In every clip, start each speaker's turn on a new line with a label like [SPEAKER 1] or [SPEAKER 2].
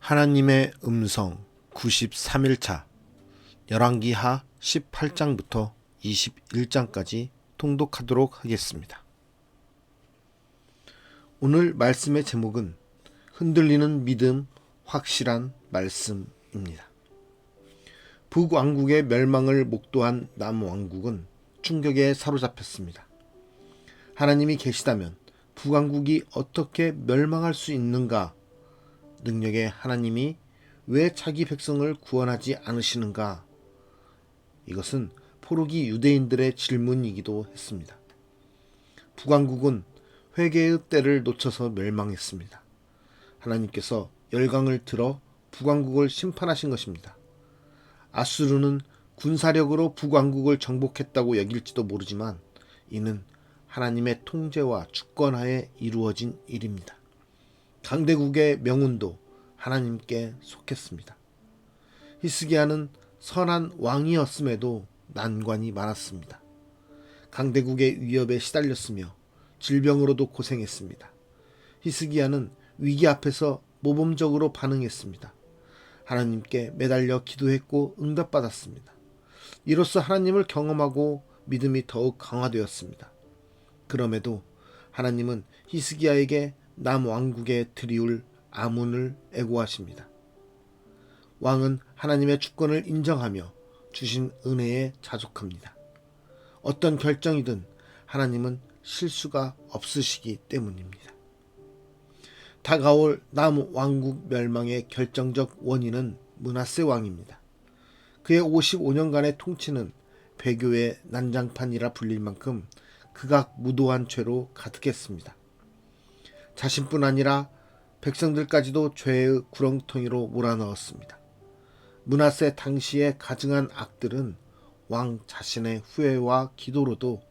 [SPEAKER 1] 하나님의 음성 93일차 열왕기하 18장부터 21장까지 통독하도록 하겠습니다. 오늘 말씀의 제목은 흔들리는 믿음, 확실한 말씀입니다. 북왕국의 멸망을 목도한 남왕국은 충격에 사로잡혔습니다. 하나님이 계시다면 북왕국이 어떻게 멸망할 수 있는가? 능력의 하나님이 왜 자기 백성을 구원하지 않으시는가? 이것은 포로기 유대인들의 질문이기도 했습니다. 북왕국은 회개의 때를 놓쳐서 멸망했습니다. 하나님께서 열강을 들어 북왕국을 심판하신 것입니다. 아수르는 군사력으로 북왕국을 정복했다고 여길지도 모르지만 이는 하나님의 통제와 주권하에 이루어진 일입니다. 강대국의 명운도 하나님께 속했습니다. 히스기야는 선한 왕이었음에도 난관이 많았습니다. 강대국의 위협에 시달렸으며 질병으로도 고생했습니다. 히스기야는 위기 앞에서 모범적으로 반응했습니다. 하나님께 매달려 기도했고 응답받았습니다. 이로써 하나님을 경험하고 믿음이 더욱 강화되었습니다. 그럼에도 하나님은 히스기야에게 남왕국에 드리울 아문을 애고하십니다. 왕은 하나님의 주권을 인정하며 주신 은혜에 자족합니다. 어떤 결정이든 하나님은 실수가 없으시기 때문입니다. 다가올 남왕국 멸망의 결정적 원인은 므낫세 왕입니다. 그의 55년간의 통치는 배교의 난장판이라 불릴 만큼 극악무도한 죄로 가득했습니다. 자신뿐 아니라 백성들까지도 죄의 구렁텅이로 몰아넣었습니다. 므낫세 당시에 가증한 악들은 왕 자신의 후회와 기도로도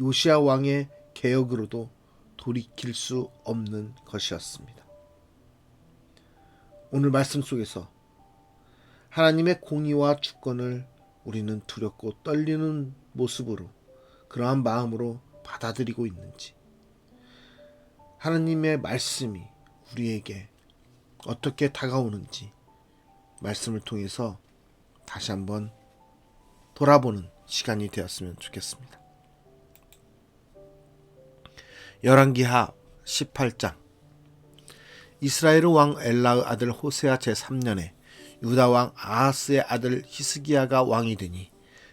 [SPEAKER 1] 요시야 왕의 개혁으로도 돌이킬 수 없는 것이었습니다. 오늘 말씀 속에서 하나님의 공의와 주권을 우리는 두렵고 떨리는 모습으로 그러한 마음으로 받아들이고 있는지, 하나님의 말씀이 우리에게 어떻게 다가오는지 말씀을 통해서 다시 한번 돌아보는 시간이 되었으면 좋겠습니다. 열왕기하 18장. 이스라엘 왕 엘라의 아들 호세아 제3년에 유다 왕 아하스의 아들 히스기야가 왕이 되니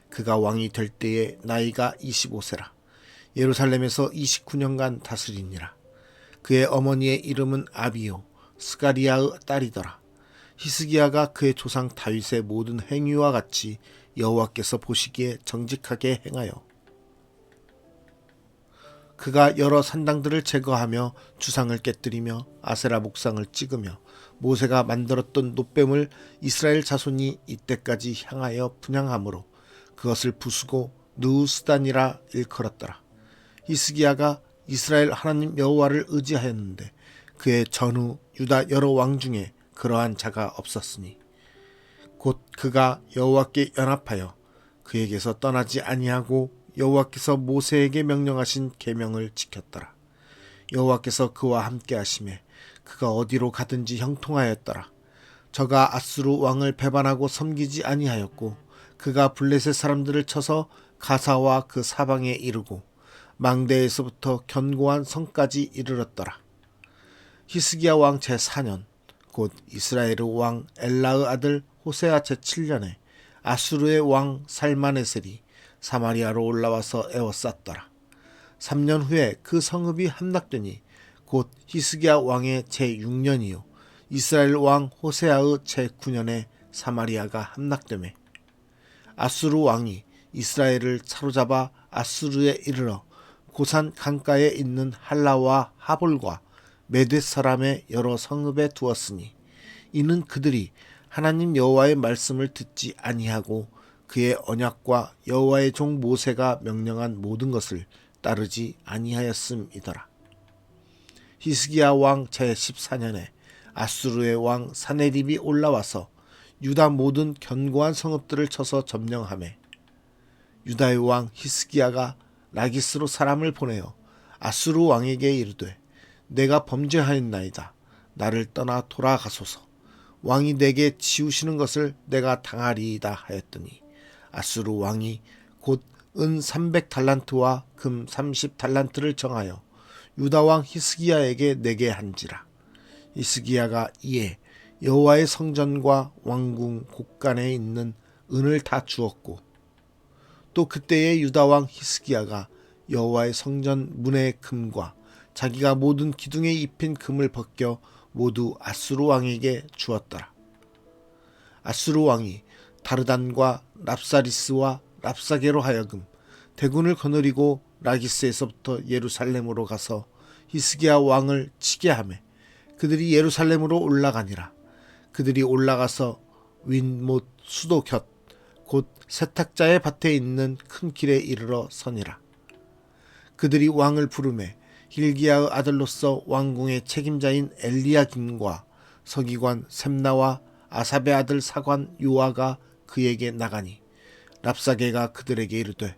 [SPEAKER 1] 그가 왕이 될 때에 나이가 25세라. 예루살렘에서 29년간 다스리니라. 그의 어머니의 이름은 아비요 스가리아의 딸이더라. 히스기야가 그의 조상 다윗의 모든 행위와 같이 여호와께서 보시기에 정직하게 행하여 그가 여러 산당들을 제거하며 주상을 깨뜨리며 아세라 목상을 찍으며 모세가 만들었던 놋뱀을 이스라엘 자손이 이때까지 향하여 분향함으로 그것을 부수고 느우스단이라 일컬었더라. 히스기야가 이스라엘 하나님 여호와를 의지하였는데 그의 전후 유다 여러 왕 중에 그러한 자가 없었으니 곧 그가 여호와께 연합하여 그에게서 떠나지 아니하고 여호와께서 모세에게 명령하신 계명을 지켰더라. 여호와께서 그와 함께 하심에 그가 어디로 가든지 형통하였더라. 저가 아수르 왕을 배반하고 섬기지 아니하였고 그가 블레셋 사람들을 쳐서 가사와 그 사방에 이르고 망대에서부터 견고한 성까지 이르렀더라. 히스기야 왕 제4년 곧 이스라엘의 왕 엘라의 아들 호세아 제7년에 아수르의 왕 살마네셀이 사마리아로 올라와서 에워쌌더라. 3년 후에 그 성읍이 함락되니 곧 히스기야 왕의 제6년이요 이스라엘 왕 호세아의 제9년에 사마리아가 함락되매 아수르 왕이 이스라엘을 사로잡아 아수르에 이르러 고산 강가에 있는 할라와 하볼과 메뎃 사람의 여러 성읍에 두었으니 이는 그들이 하나님 여호와의 말씀을 듣지 아니하고 그의 언약과 여호와의 종 모세가 명령한 모든 것을 따르지 아니하였음이더라. 히스기야 왕 제14년에 아수르의 왕 사네립이 올라와서 유다 모든 견고한 성읍들을 쳐서 점령하매 유다의 왕 히스기야가 라기스로 사람을 보내어 아수르 왕에게 이르되 내가 범죄하였나이다. 나를 떠나 돌아가소서. 왕이 내게 치우시는 것을 내가 당하리이다 하였더니 아수르 왕이 곧 은 300달란트와 금 30달란트를 정하여 유다 왕 히스기야에게 내게 한지라. 히스기야가 이에 여호와의 성전과 왕궁 곳간에 있는 은을 다 주었고, 또 그때의 유다 왕 히스기야가 여호와의 성전 문의 금과 자기가 모든 기둥에 입힌 금을 벗겨 모두 아수르 왕에게 주었더라. 아수르 왕이 다르단과 랍사리스와 랍사게로 하여금 대군을 거느리고 라기스에서부터 예루살렘으로 가서 히스기야 왕을 치게 하매 그들이 예루살렘으로 올라가니라. 그들이 올라가서 윈못 수도 곁 곧 세탁자의 밭에 있는 큰 길에 이르러 서니라. 그들이 왕을 부르매 hil기야의 아들로서 왕궁의 책임자인 엘리야김과 서기관 셈나와 아삽의 아들 사관 요아가 그에게 나가니 랍사게가 그들에게 이르되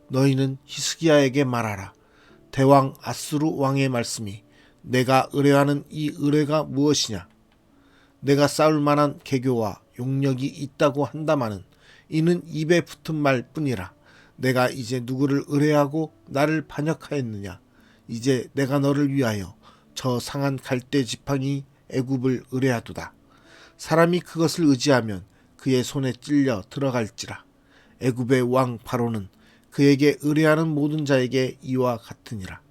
[SPEAKER 1] 너희는 히스기야에게 말하라. 대왕 아수르 왕의 말씀이 내가 의뢰하는 이 의뢰가 무엇이냐. 내가 싸울 만한 계교와 용력이 있다고 한다마는 이는 입에 붙은 말뿐이라. 내가 이제 누구를 의뢰하고 나를 반역하였느냐. 이제 내가 너를 위하여 저 상한 갈대 지팡이 애굽을 의뢰하도다. 사람이 그것을 의지하면 그의 손에 찔려 들어갈지라. 애굽의 왕 바로는 그에게 의뢰하는 모든 자에게 이와 같으니라.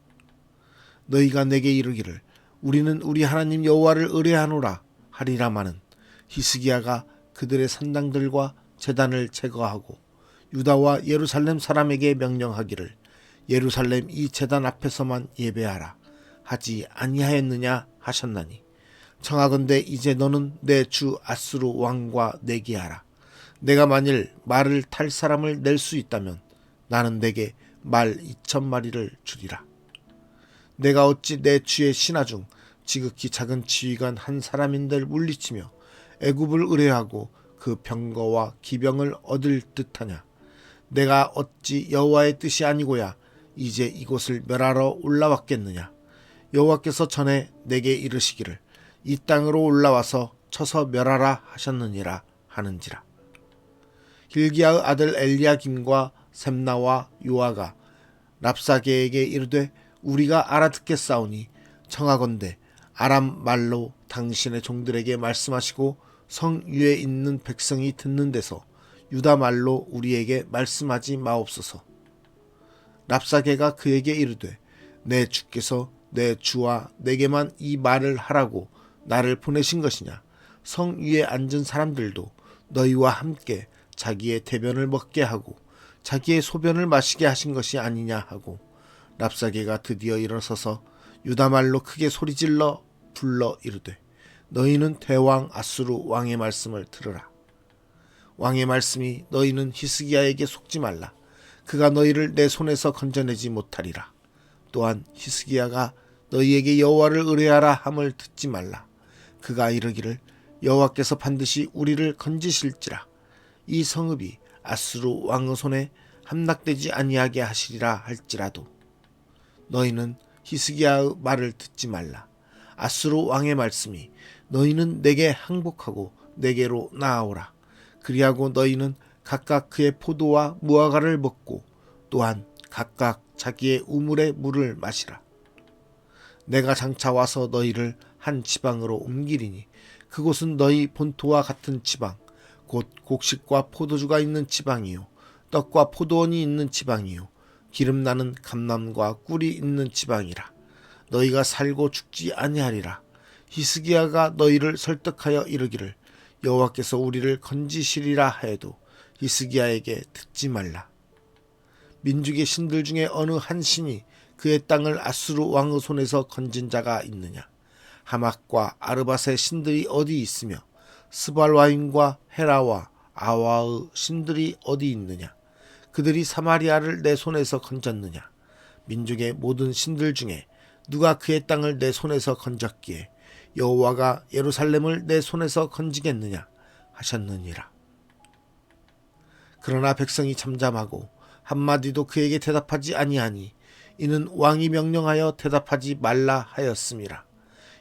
[SPEAKER 1] 너희가 내게 이르기를 우리는 우리 하나님 여호와를 의뢰하노라 하리라마는 히스기야가 그들의 산당들과 제단을 제거하고 유다와 예루살렘 사람에게 명령하기를 예루살렘 이 제단 앞에서만 예배하라 하지 아니하였느냐 하셨나니 청하건대 이제 너는 내 주 아수르 왕과 내기하라. 내가 만일 말을 탈 사람을 낼 수 있다면 나는 내게 말 2,000마리를 주리라. 내가 어찌 내 주의 신하 중 지극히 작은 지휘관 한 사람인들 물리치며 애굽을 의뢰하고 그 병거와 기병을 얻을 듯하냐. 내가 어찌 여호와의 뜻이 아니고야 이제 이곳을 멸하러 올라왔겠느냐. 여호와께서 전에 내게 이르시기를 이 땅으로 올라와서 쳐서 멸하라 하셨느니라 하는지라. hil기야의 아들 엘리야김과 셈나와 요아가 랍사게에게 이르되 우리가 알아듣겠사오니 청하건대 아람 말로 당신의 종들에게 말씀하시고 성 위에 있는 백성이 듣는 데서 유다 말로 우리에게 말씀하지 마옵소서. 랍사게가 그에게 이르되 내 주께서 내 주와 내게만 이 말을 하라고 나를 보내신 것이냐. 성 위에 앉은 사람들도 너희와 함께 자기의 대변을 먹게 하고 자기의 소변을 마시게 하신 것이 아니냐 하고 랍사게가 드디어 일어서서 유다말로 크게 소리질러 불러 이르되 너희는 대왕 아수르 왕의 말씀을 들으라. 왕의 말씀이 너희는 히스기야에게 속지 말라. 그가 너희를 내 손에서 건져내지 못하리라. 또한 히스기야가 너희에게 여호와를 의뢰하라 함을 듣지 말라. 그가 이르기를 여호와께서 반드시 우리를 건지실지라. 이 성읍이 아수르 왕의 손에 함락되지 아니하게 하시리라 할지라도 너희는 히스기야의 말을 듣지 말라. 아수르 왕의 말씀이 너희는 내게 항복하고 내게로 나아오라. 그리하고 너희는 각각 그의 포도와 무화과를 먹고 또한 각각 자기의 우물의 물을 마시라. 내가 장차 와서 너희를 한 지방으로 옮기리니 그곳은 너희 본토와 같은 지방 곧 곡식과 포도주가 있는 지방이요 떡과 포도원이 있는 지방이요 기름나는 감람과 꿀이 있는 지방이라. 너희가 살고 죽지 아니하리라. 히스기야가 너희를 설득하여 이르기를 여호와께서 우리를 건지시리라 하여도 히스기야에게 듣지 말라. 민족의 신들 중에 어느 한 신이 그의 땅을 아수르 왕의 손에서 건진 자가 있느냐. 하막과 아르밧의 신들이 어디 있으며 스발와임과 헤라와 아와의 신들이 어디 있느냐. 그들이 사마리아를 내 손에서 건졌느냐. 민족의 모든 신들 중에 누가 그의 땅을 내 손에서 건졌기에 여호와가 예루살렘을 내 손에서 건지겠느냐 하셨느니라. 그러나 백성이 잠잠하고 한마디도 그에게 대답하지 아니하니 이는 왕이 명령하여 대답하지 말라 하였음이라.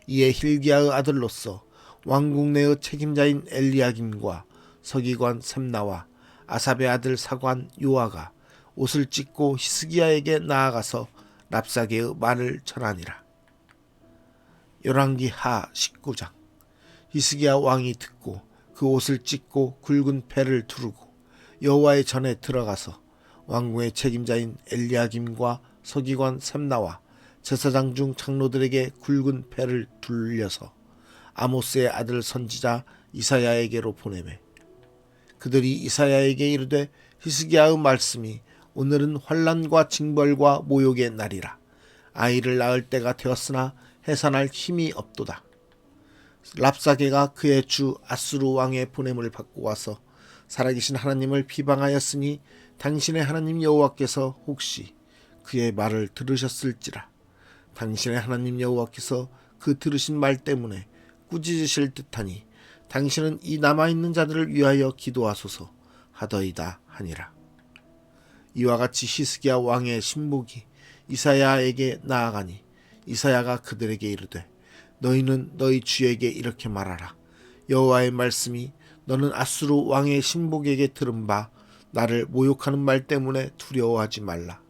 [SPEAKER 1] 이에 hil기야의 아들로서 왕궁 내의 책임자인 엘리야김과 서기관 셈나와 아삽의 아들 사관 요아가 옷을 찢고 히스기야에게 나아가서 랍사게의 말을 전하니라. 열왕기 하 19장. 히스기야 왕이 듣고 그 옷을 찢고 굵은 패를 두르고 여호와의 전에 들어가서 왕궁의 책임자인 엘리야김과 서기관 셈나와 제사장 중 장로들에게 굵은 패를 둘려서 아모스의 아들 선지자 이사야에게로 보내매 그들이 이사야에게 이르되 히스기야의 말씀이 오늘은 환난과 징벌과 모욕의 날이라. 아이를 낳을 때가 되었으나 해산할 힘이 없도다. 랍사게가 그의 주 아수르 왕의 보냄을 받고 와서 살아계신 하나님을 비방하였으니 당신의 하나님 여호와께서 혹시 그의 말을 들으셨을지라. 당신의 하나님 여호와께서 그 들으신 말 때문에 꾸짖으실 듯하니 당신은 이 남아있는 자들을 위하여 기도하소서 하더이다 하니라. 이와 같이 히스기야 왕의 신복이 이사야에게 나아가니 이사야가 그들에게 이르되 너희는 너희 주에게 이렇게 말하라. 여호와의 말씀이 너는 아수르 왕의 신복에게 들은 바 나를 모욕하는 말 때문에 두려워하지 말라.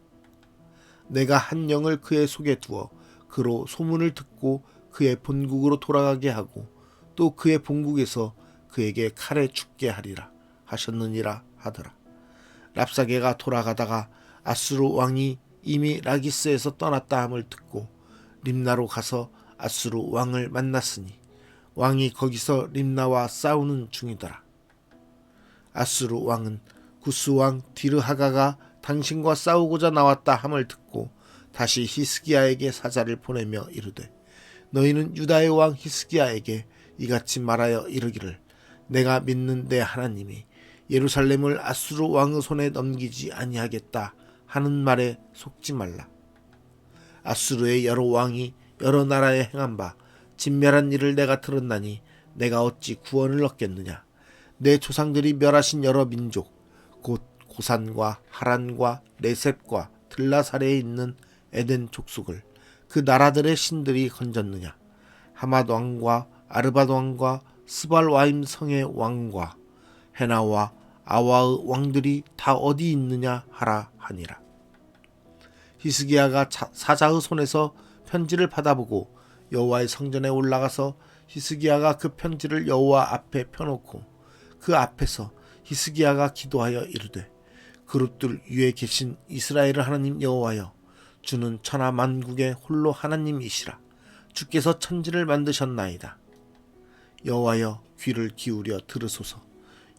[SPEAKER 1] 내가 한 영을 그의 속에 두어 그로 소문을 듣고 그의 본국으로 돌아가게 하고 또 그의 본국에서 그에게 칼에 죽게 하리라 하셨느니라 하더라. 랍사게가 돌아가다가 아수르 왕이 이미 라기스에서 떠났다 함을 듣고 림나로 가서 아수르 왕을 만났으니 왕이 거기서 림나와 싸우는 중이더라. 아수르 왕은 구스 왕 디르하가가 당신과 싸우고자 나왔다 함을 듣고 다시 히스기야에게 사자를 보내며 이르되 너희는 유다의 왕 히스기야에게 이같이 말하여 이르기를 내가 믿는 내 하나님이 예루살렘을 아수르 왕의 손에 넘기지 아니하겠다 하는 말에 속지 말라. 아수르의 여러 왕이 여러 나라에 행한 바 진멸한 일을 내가 들었나니 내가 어찌 구원을 얻겠느냐. 내 조상들이 멸하신 여러 민족 곧 고산과 하란과 레셉과 들라사레에 있는 에덴 족속을 그 나라들의 신들이 건졌느냐. 하맛 왕과 아르밧 왕과 스발와임 성의 왕과 헤나와 아와의 왕들이 다 어디 있느냐 하라 하니라. 히스기야가 사자의 손에서 편지를 받아보고 여호와의 성전에 올라가서 히스기야가 그 편지를 여호와 앞에 펴놓고 그 앞에서 히스기야가 기도하여 이르되 그룹들 위에 계신 이스라엘의 하나님 여호와여 주는 천하 만국의 홀로 하나님이시라. 주께서 천지를 만드셨나이다. 여호와여 귀를 기울여 들으소서.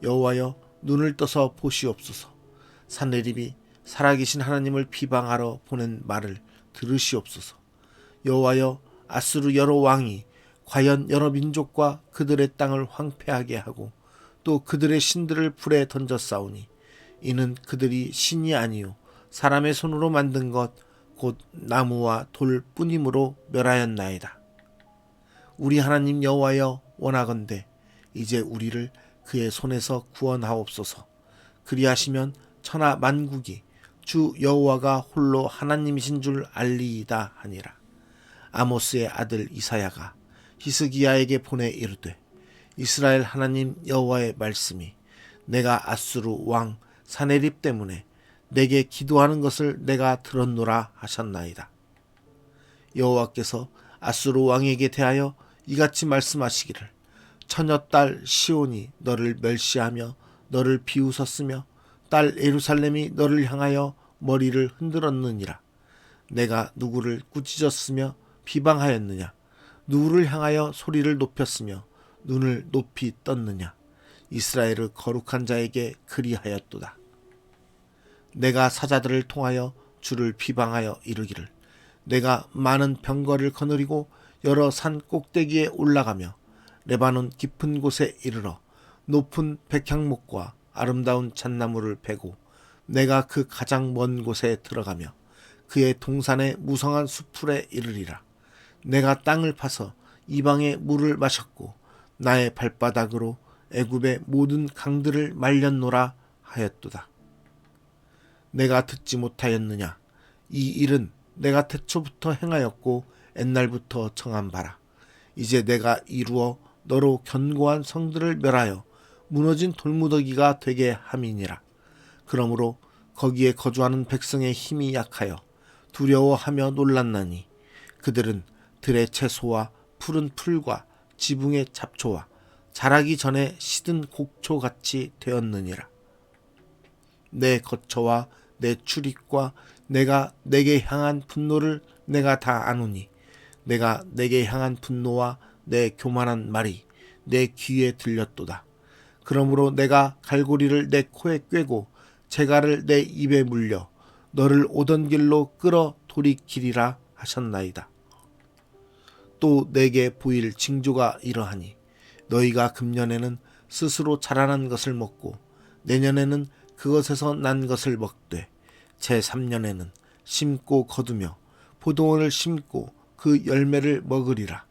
[SPEAKER 1] 여호와여 눈을 떠서 보시옵소서. 산헤립이 살아계신 하나님을 비방하러 보낸 말을 들으시옵소서. 여호와여 아수르 여러 왕이 과연 여러 민족과 그들의 땅을 황폐하게 하고 또 그들의 신들을 불에 던져 싸우니 이는 그들이 신이 아니요 사람의 손으로 만든 것 곧 나무와 돌 뿐이므로 멸하였나이다. 우리 하나님 여호와여 원하건대 이제 우리를 그의 손에서 구원하옵소서. 그리하시면 천하 만국이 주 여호와가 홀로 하나님이신 줄 알리이다 하니라. 아모스의 아들 이사야가 히스기야에게 보내 이르되 이스라엘 하나님 여호와의 말씀이 내가 아수르 왕 산헤립 때문에 내게 기도하는 것을 내가 들었노라 하셨나이다. 여호와께서 아수르 왕에게 대하여 이같이 말씀하시기를 처녀 딸 시온이 너를 멸시하며 너를 비웃었으며 딸 예루살렘이 너를 향하여 머리를 흔들었느니라. 내가 누구를 꾸짖었으며 비방하였느냐. 누구를 향하여 소리를 높였으며 눈을 높이 떴느냐. 이스라엘의 거룩한 자에게 그리하였도다. 내가 사자들을 통하여 주를 비방하여 이르기를 내가 많은 병거를 거느리고 여러 산 꼭대기에 올라가며 레바논 깊은 곳에 이르러 높은 백향목과 아름다운 잣나무를 베고 내가 그 가장 먼 곳에 들어가며 그의 동산의 무성한 수풀에 이르리라. 내가 땅을 파서 이방의 물을 마셨고 나의 발바닥으로 애굽의 모든 강들을 말렸노라 하였도다. 내가 듣지 못하였느냐. 이 일은 내가 태초부터 행하였고 옛날부터 정한 바라. 이제 내가 이루어 너로 견고한 성들을 멸하여 무너진 돌무더기가 되게 함이니라. 그러므로 거기에 거주하는 백성의 힘이 약하여 두려워하며 놀랐나니 그들은 들의 채소와 푸른 풀과 지붕의 잡초와 자라기 전에 시든 곡초같이 되었느니라. 내 거처와 내 출입과 내가 내게 향한 분노를 내가 다 아노니 내가 내게 향한 분노와 내 교만한 말이 내 귀에 들렸도다. 그러므로 내가 갈고리를 내 코에 꿰고 재갈을 내 입에 물려 너를 오던 길로 끌어 돌이키리라 하셨나이다. 또 내게 보일 징조가 이러하니 너희가 금년에는 스스로 자라난 것을 먹고 내년에는 그것에서 난 것을 먹되 제3년에는 심고 거두며 포도원을 심고 그 열매를 먹으리라.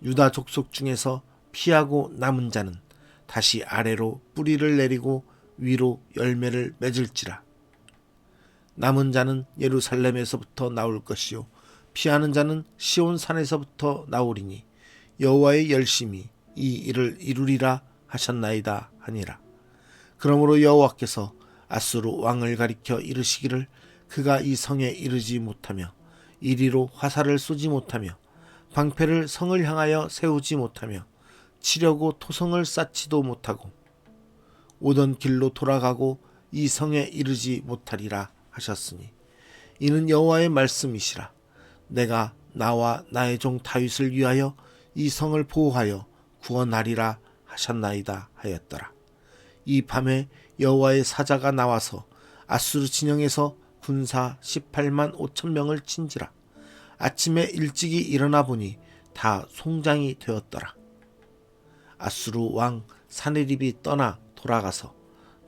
[SPEAKER 1] 유다 족속 중에서 피하고 남은 자는 다시 아래로 뿌리를 내리고 위로 열매를 맺을지라. 남은 자는 예루살렘에서부터 나올 것이요 피하는 자는 시온 산에서부터 나오리니 여호와의 열심이 이 일을 이루리라 하셨나이다 하니라. 그러므로 여호와께서 아수르 왕을 가리켜 이르시기를 그가 이 성에 이르지 못하며 이리로 화살을 쏘지 못하며 방패를 성을 향하여 세우지 못하며 치려고 토성을 쌓지도 못하고 오던 길로 돌아가고 이 성에 이르지 못하리라 하셨으니 이는 여호와의 말씀이시라. 내가 나와 나의 종 다윗을 위하여 이 성을 보호하여 구원하리라 하셨나이다 하였더라. 이 밤에 여호와의 사자가 나와서 아수르 진영에서 군사 18만 5천 명을 친지라. 아침에 일찍이 일어나 보니 다 송장이 되었더라. 아수르 왕 사네립이 떠나 돌아가서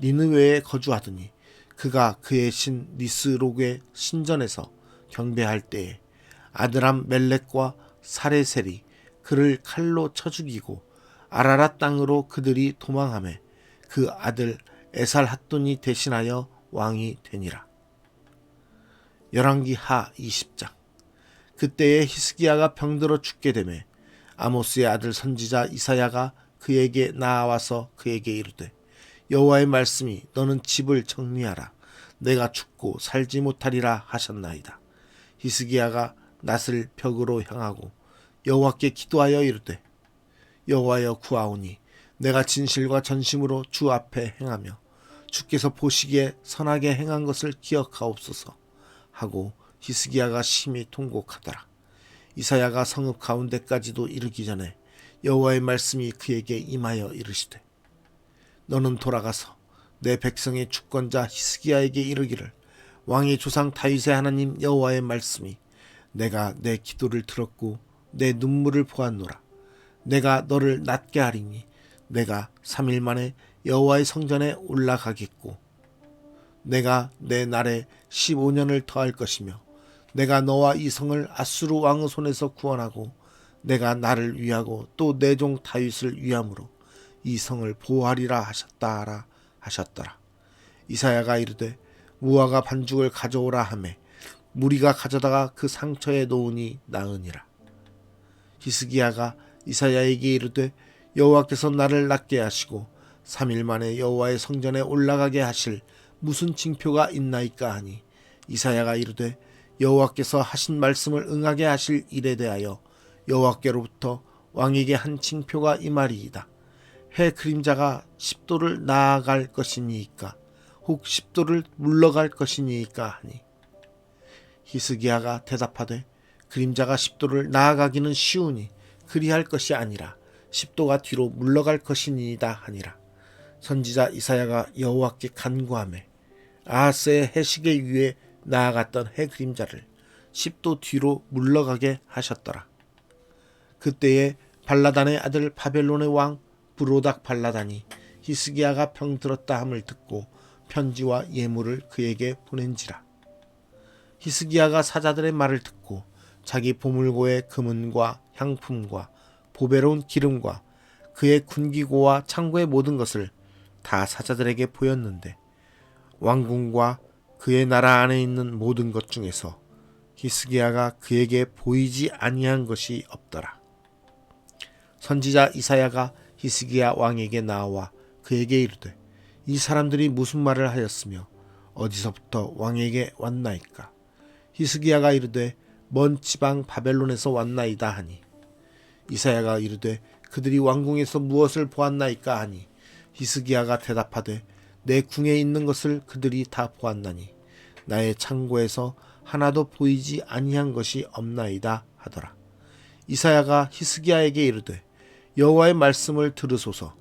[SPEAKER 1] 니느웨에 거주하더니 그가 그의 신 니스록의 신전에서 경배할 때에 아드람 멜렉과 사레셀이 그를 칼로 쳐 죽이고 아라랏 땅으로 그들이 도망하매 그 아들 에살핫돈이 대신하여 왕이 되니라. 열왕기 하 20장. 그때에 히스기야가 병들어 죽게 되매 아모스의 아들 선지자 이사야가 그에게 나아와서 그에게 이르되 여호와의 말씀이 너는 집을 정리하라. 내가 죽고 살지 못하리라 하셨나이다. 히스기야가 낫을 벽으로 향하고 여호와께 기도하여 이르되 여호와여 구하오니 내가 진실과 전심으로 주 앞에 행하며 주께서 보시기에 선하게 행한 것을 기억하옵소서 하고 히스기야가 심히 통곡하더라. 이사야가 성읍 가운데까지도 이르기 전에 여호와의 말씀이 그에게 임하여 이르시되 너는 돌아가서 내 백성의 주권자 히스기야에게 이르기를 왕의 조상 다윗의 하나님 여호와의 말씀이 내가 내 기도를 들었고 내 눈물을 보았노라. 내가 너를 낫게 하리니 내가 3일 만에 여호와의 성전에 올라가겠고 내가 내 날에 15년을 더할 것이며 내가 너와 이 성을 아수르 왕의 손에서 구원하고 내가 나를 위하고 또 내 종 다윗을 위함으로 이 성을 보호하리라 하셨다라 하셨더라. 이사야가 이르되 무화과 반죽을 가져오라 하매 무리가 가져다가 그 상처에 놓으니 나으니라. 히스기야가 이사야에게 이르되 여호와께서 나를 낫게 하시고 3일 만에 여호와의 성전에 올라가게 하실 무슨 징표가 있나이까 하니 이사야가 이르되 여호와께서 하신 말씀을 응하게 하실 일에 대하여 여호와께로부터 왕에게 한 징표가 이 말이이다. 해 그림자가 10도를 나아갈 것이니이까 혹 10도를 물러갈 것이니이까 하니 히스기야가 대답하되 그림자가 10도를 나아가기는 쉬우니 그리할 것이 아니라 10도가 뒤로 물러갈 것이니이다 하니라. 선지자 이사야가 여호와께 간구하매 아하스의 해시계 위에 나아갔던 해 그림자를 10도 뒤로 물러가게 하셨더라. 그때에 발라단의 아들 바벨론의 왕 브로닥 발라단이 히스기야가 병들었다 함을 듣고 편지와 예물을 그에게 보낸지라. 히스기야가 사자들의 말을 듣고 자기 보물고의 금은과 향품과 보배로운 기름과 그의 군기고와 창고의 모든 것을 다 사자들에게 보였는데 왕궁과 그의 나라 안에 있는 모든 것 중에서 히스기야가 그에게 보이지 아니한 것이 없더라. 선지자 이사야가 히스기야 왕에게 나와 그에게 이르되 이 사람들이 무슨 말을 하였으며 어디서부터 왕에게 왔나이까. 히스기야가 이르되 먼 지방 바벨론에서 왔나이다 하니 이사야가 이르되 그들이 왕궁에서 무엇을 보았나이까 하니 히스기야가 대답하되 내 궁에 있는 것을 그들이 다 보았나니 나의 창고에서 하나도 보이지 아니한 것이 없나이다 하더라. 이사야가 히스기야에게 이르되 여호와의 말씀을 들으소서.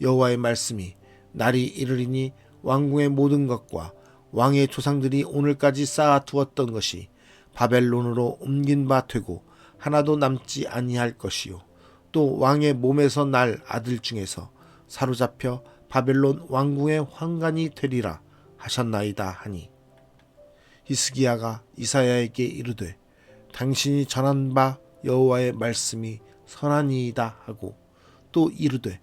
[SPEAKER 1] 여호와의 말씀이 날이 이르리니 왕궁의 모든 것과 왕의 조상들이 오늘까지 쌓아두었던 것이 바벨론으로 옮긴 바 되고 하나도 남지 아니할 것이요 또 왕의 몸에서 날 아들 중에서 사로잡혀 바벨론 왕궁의 환관이 되리라 하셨나이다 하니 히스기야가 이사야에게 이르되 당신이 전한 바 여호와의 말씀이 선하니이다 하고 또 이르되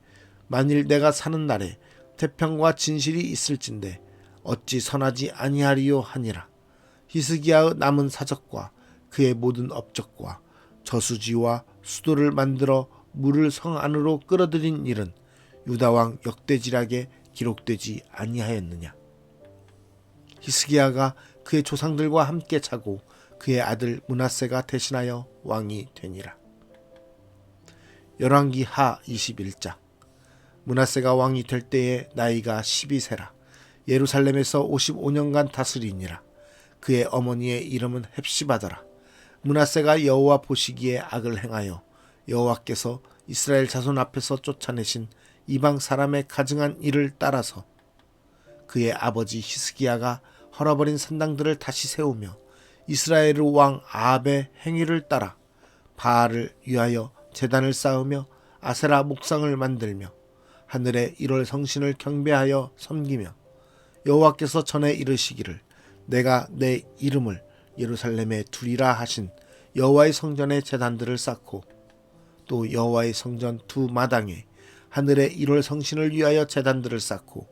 [SPEAKER 1] 만일 내가 사는 날에 태평과 진실이 있을진데 어찌 선하지 아니하리요 하니라. 히스기야의 남은 사적과 그의 모든 업적과 저수지와 수도를 만들어 물을 성 안으로 끌어들인 일은 유다왕 역대지략에 기록되지 아니하였느냐. 히스기야가 그의 조상들과 함께 자고 그의 아들 므낫세가 대신하여 왕이 되니라. 열왕기 하 21장. 므낫세가 왕이 될 때에 나이가 12세라. 예루살렘에서 55년간 다스리니라. 그의 어머니의 이름은 헵시바더라. 므낫세가 여호와 보시기에 악을 행하여 여호와께서 이스라엘 자손 앞에서 쫓아내신 이방 사람의 가증한 일을 따라서 그의 아버지 히스기야가 헐어버린 산당들을 다시 세우며 이스라엘 왕 아합의 행위를 따라 바알을 위하여 제단을 쌓으며 아세라 목상을 만들며 하늘의 1월 성신을 경배하여 섬기며 여호와께서 전에 이르시기를 내가 내 이름을 예루살렘에 두리라 하신 여호와의 성전에 제단들을 쌓고 또 여호와의 성전 두 마당에 하늘의 1월 성신을 위하여 제단들을 쌓고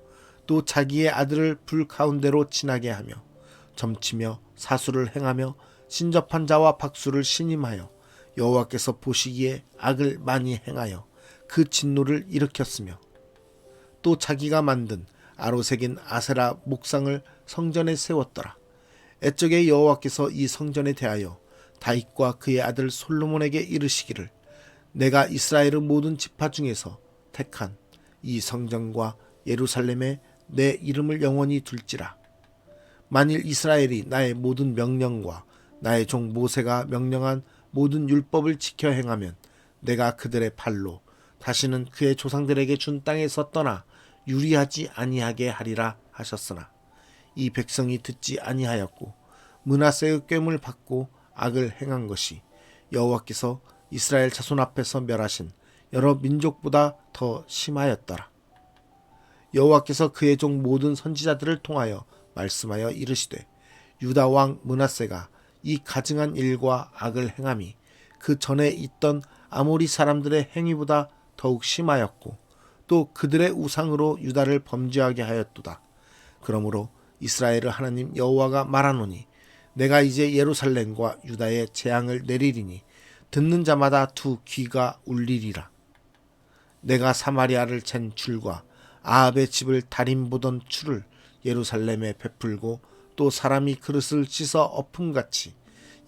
[SPEAKER 1] 또 자기의 아들을 불 가운데로 지나게 하며 점치며 사수를 행하며 신접한 자와 박수를 신임하여 여호와께서 보시기에 악을 많이 행하여 그 진노를 일으켰으며 또 자기가 만든 아로새긴 아세라 목상을 성전에 세웠더라. 애적에 여호와께서 이 성전에 대하여 다윗과 그의 아들 솔로몬에게 이르시기를 내가 이스라엘의 모든 지파 중에서 택한 이 성전과 예루살렘에 내 이름을 영원히 둘지라. 만일 이스라엘이 나의 모든 명령과 나의 종 모세가 명령한 모든 율법을 지켜 행하면 내가 그들의 발로 다시는 그의 조상들에게 준 땅에서 떠나 유리하지 아니하게 하리라 하셨으나 이 백성이 듣지 아니하였고 므낫세의 꾀물 받고 악을 행한 것이 여호와께서 이스라엘 자손 앞에서 멸하신 여러 민족보다 더 심하였더라. 여호와께서 그의 종 모든 선지자들을 통하여 말씀하여 이르시되 유다 왕 므낫세가 이 가증한 일과 악을 행함이 그 전에 있던 아모리 사람들의 행위보다 더욱 심하였고 또 그들의 우상으로 유다를 범죄하게 하였도다. 그러므로 이스라엘의 하나님 여호와가 말하노니 내가 이제 예루살렘과 유다에 재앙을 내리리니 듣는 자마다 두 귀가 울리리라. 내가 사마리아를 잰 줄과 아합의 집을 달인 보던 추를 예루살렘에 베풀고 또 사람이 그릇을 씻어 엎음같이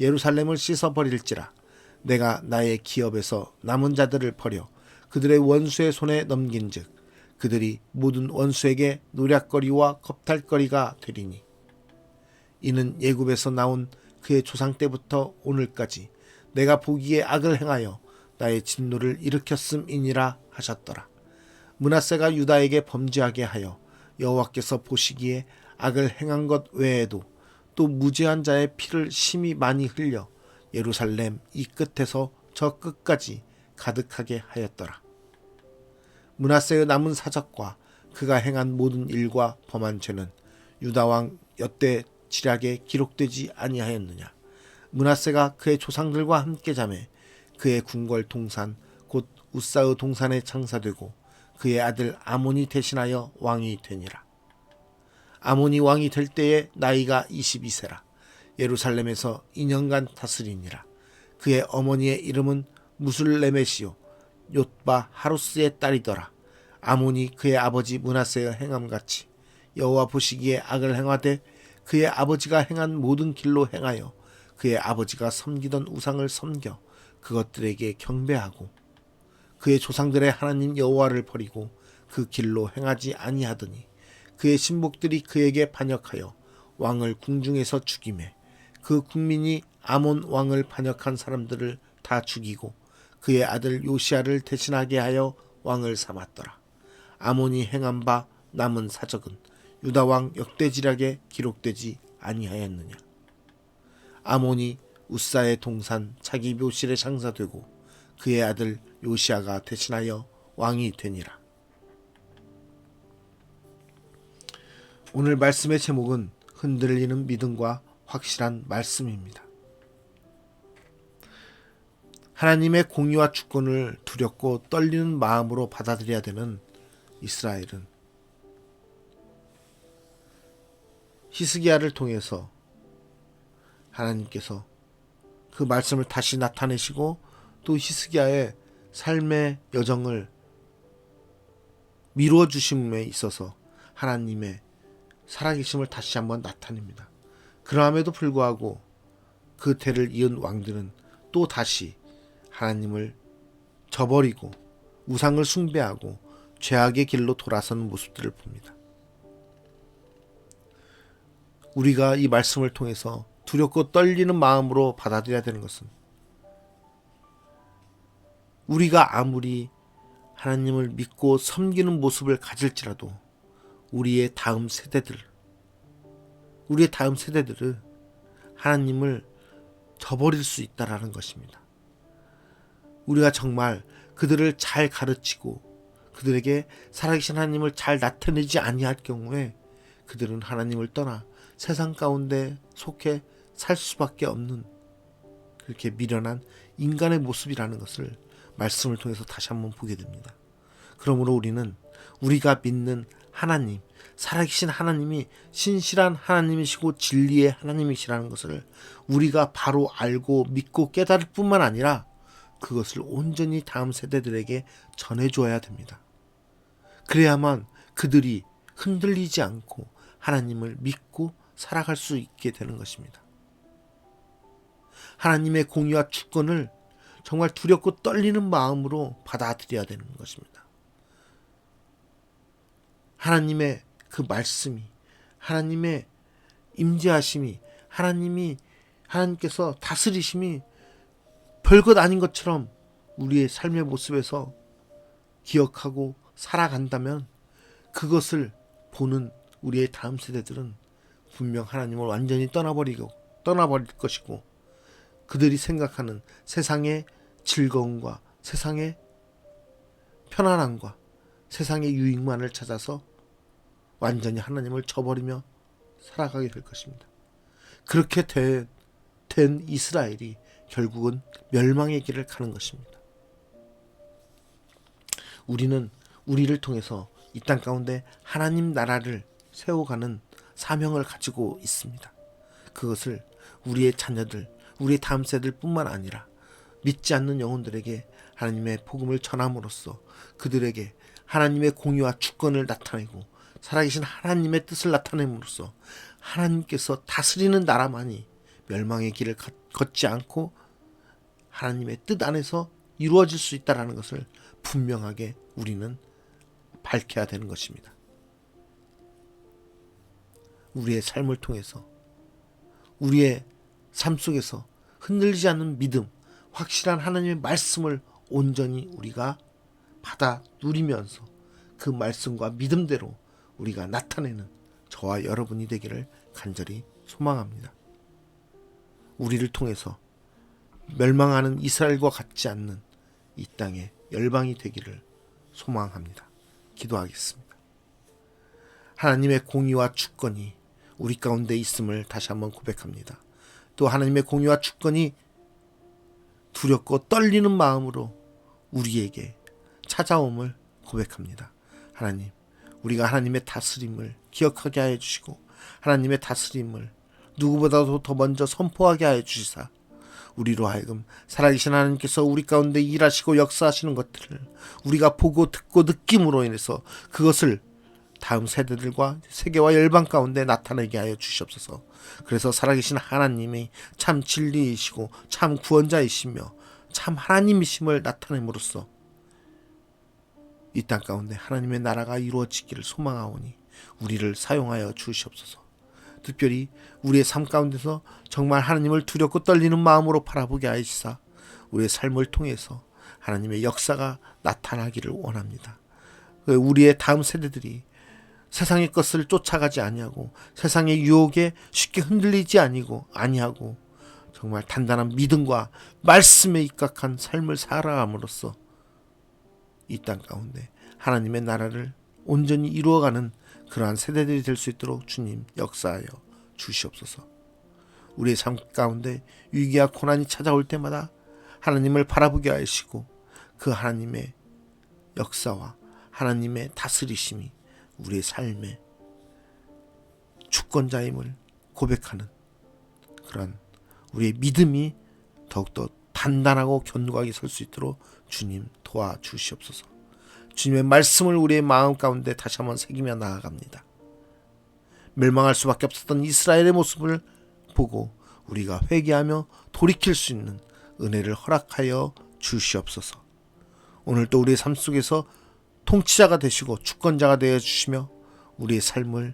[SPEAKER 1] 예루살렘을 씻어버릴지라. 내가 나의 기업에서 남은 자들을 버려 그들의 원수의 손에 넘긴즉 그들이 모든 원수에게 노략거리와 겁탈거리가 되리니 이는 예굽에서 나온 그의 조상 때부터 오늘까지 내가 보기에 악을 행하여 나의 진노를 일으켰음이니라 하셨더라. 므낫세가 유다에게 범죄하게 하여 여호와께서 보시기에 악을 행한 것 외에도 또 무죄한 자의 피를 심히 많이 흘려 예루살렘 이 끝에서 저 끝까지 가득하게 하였더라. 므낫세의 남은 사적과 그가 행한 모든 일과 범한 죄는 유다 왕 여대 지략에 기록되지 아니하였느냐. 므낫세가 그의 조상들과 함께 자매 그의 궁궐 동산 곧 우사의 동산에 장사되고 그의 아들 아몬이 대신하여 왕이 되니라. 아몬이 왕이 될 때에 나이가 22세라. 예루살렘에서 2년간 다스리니라. 그의 어머니의 이름은 무술레메시요 욤바 하루스의 딸이더라. 아몬이 그의 아버지 므낫세의 행함같이 여호와 보시기에 악을 행하되 그의 아버지가 행한 모든 길로 행하여 그의 아버지가 섬기던 우상을 섬겨 그것들에게 경배하고 그의 조상들의 하나님 여호와를 버리고 그 길로 행하지 아니하더니 그의 신복들이 그에게 반역하여 왕을 궁중에서 죽이매 그 국민이 아몬 왕을 반역한 사람들을 다 죽이고 그의 아들 요시야를 대신하게 하여 왕을 삼았더라. 아몬이 행한 바 남은 사적은 유다 왕 역대지략에 기록되지 아니하였느냐. 아몬이 우사의 동산 자기 묘실에 장사되고 그의 아들 요시야가 대신하여 왕이 되니라. 오늘 말씀의 제목은 흔들리는 믿음과 확실한 말씀입니다. 하나님의 공의와 주권을 두렵고 떨리는 마음으로 받아들여야 되는 이스라엘은 히스기야를 통해서 하나님께서 그 말씀을 다시 나타내시고 또 히스기야의 삶의 여정을 미루어 주심에 있어서 하나님의 살아계심을 다시 한번 나타냅니다. 그럼에도 불구하고 그 태를 이은 왕들은 또 다시 하나님을 저버리고 우상을 숭배하고 죄악의 길로 돌아서는 모습들을 봅니다. 우리가 이 말씀을 통해서 두렵고 떨리는 마음으로 받아들여야 되는 것은 우리가 아무리 하나님을 믿고 섬기는 모습을 가질지라도 우리의 다음 세대들을 하나님을 저버릴 수 있다라는 것입니다. 우리가 정말 그들을 잘 가르치고 그들에게 살아계신 하나님을 잘 나타내지 아니할 경우에 그들은 하나님을 떠나 세상 가운데 속해 살 수밖에 없는 그렇게 미련한 인간의 모습이라는 것을 말씀을 통해서 다시 한번 보게 됩니다. 그러므로 우리는 우리가 믿는 하나님, 살아계신 하나님이 신실한 하나님이시고 진리의 하나님이시라는 것을 우리가 바로 알고 믿고 깨달을 뿐만 아니라 그것을 온전히 다음 세대들에게 전해줘야 됩니다. 그래야만 그들이 흔들리지 않고 하나님을 믿고 살아갈 수 있게 되는 것입니다. 하나님의 공의와 주권을 정말 두렵고 떨리는 마음으로 받아들여야 되는 것입니다. 하나님의 그 말씀이, 하나님의 임재하심이, 하나님께서 다스리심이 별것 아닌 것처럼 우리의 삶의 모습에서 기억하고 살아간다면 그것을 보는 우리의 다음 세대들은 분명 하나님을 완전히 떠나버릴 것이고 그들이 생각하는 세상의 즐거움과 세상의 편안함과 세상의 유익만을 찾아서 완전히 하나님을 저버리며 살아가게 될 것입니다. 그렇게 된 이스라엘이 결국은 멸망의 길을 가는 것입니다. 우리는 우리를 통해서 이 땅 가운데 하나님 나라를 세워가는 사명을 가지고 있습니다. 그것을 우리의 자녀들, 우리의 다음 세대들 뿐만 아니라 믿지 않는 영혼들에게 하나님의 복음을 전함으로써 그들에게 하나님의 공의와 주권을 나타내고 살아계신 하나님의 뜻을 나타냄으로써 하나님께서 다스리는 나라만이 멸망의 길을 걷지 않고 하나님의 뜻 안에서 이루어질 수 있다는 것을 분명하게 우리는 밝혀야 되는 것입니다. 우리의 삶을 통해서 우리의 삶 속에서 흔들리지 않는 믿음, 확실한 하나님의 말씀을 온전히 우리가 받아 누리면서 그 말씀과 믿음대로 우리가 나타내는 저와 여러분이 되기를 간절히 소망합니다. 우리를 통해서 멸망하는 이스라엘과 같지 않는 이 땅의 열방이 되기를 소망합니다. 기도하겠습니다. 하나님의 공의와 주권이 우리 가운데 있음을 다시 한번 고백합니다. 또 하나님의 공의와 주권이 두렵고 떨리는 마음으로 우리에게 찾아옴을 고백합니다. 하나님, 우리가 하나님의 다스림을 기억하게 하여 주시고 하나님의 다스림을 누구보다도 더 먼저 선포하게 하여 주시사 우리로 하여금 살아계신 하나님께서 우리 가운데 일하시고 역사하시는 것들을 우리가 보고 듣고 느낌으로 인해서 그것을 다음 세대들과 세계와 열방 가운데 나타내게 하여 주시옵소서. 그래서 살아계신 하나님이 참 진리이시고 참 구원자이시며 참 하나님이심을 나타냄으로써 이 땅 가운데 하나님의 나라가 이루어지기를 소망하오니 우리를 사용하여 주시옵소서. 특별히 우리의 삶 가운데서 정말 하나님을 두렵고 떨리는 마음으로 바라보게 하시사 우리의 삶을 통해서 하나님의 역사가 나타나기를 원합니다. 우리의 다음 세대들이 세상의 것을 쫓아가지 아니하고 세상의 유혹에 쉽게 흔들리지 아니하고 정말 단단한 믿음과 말씀에 입각한 삶을 살아감으로써 이 땅 가운데 하나님의 나라를 온전히 이루어가는 그러한 세대들이 될 수 있도록 주님 역사하여 주시옵소서. 우리의 삶 가운데 위기와 고난이 찾아올 때마다 하나님을 바라보게 하시고 그 하나님의 역사와 하나님의 다스리심이 우리의 삶의 주권자임을 고백하는 그런 우리의 믿음이 더욱더 단단하고 견고하게 설 수 있도록 주님 도와주시옵소서. 주님의 말씀을 우리의 마음 가운데 다시 한번 새기며 나아갑니다. 멸망할 수밖에 없었던 이스라엘의 모습을 보고 우리가 회개하며 돌이킬 수 있는 은혜를 허락하여 주시옵소서. 오늘도 우리의 삶 속에서 통치자가 되시고 주권자가 되어 주시며 우리의 삶을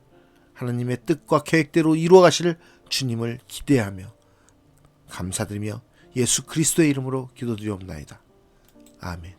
[SPEAKER 1] 하나님의 뜻과 계획대로 이루어 가실 주님을 기대하며 감사드리며 예수 그리스도의 이름으로 기도드리옵나이다. 아멘.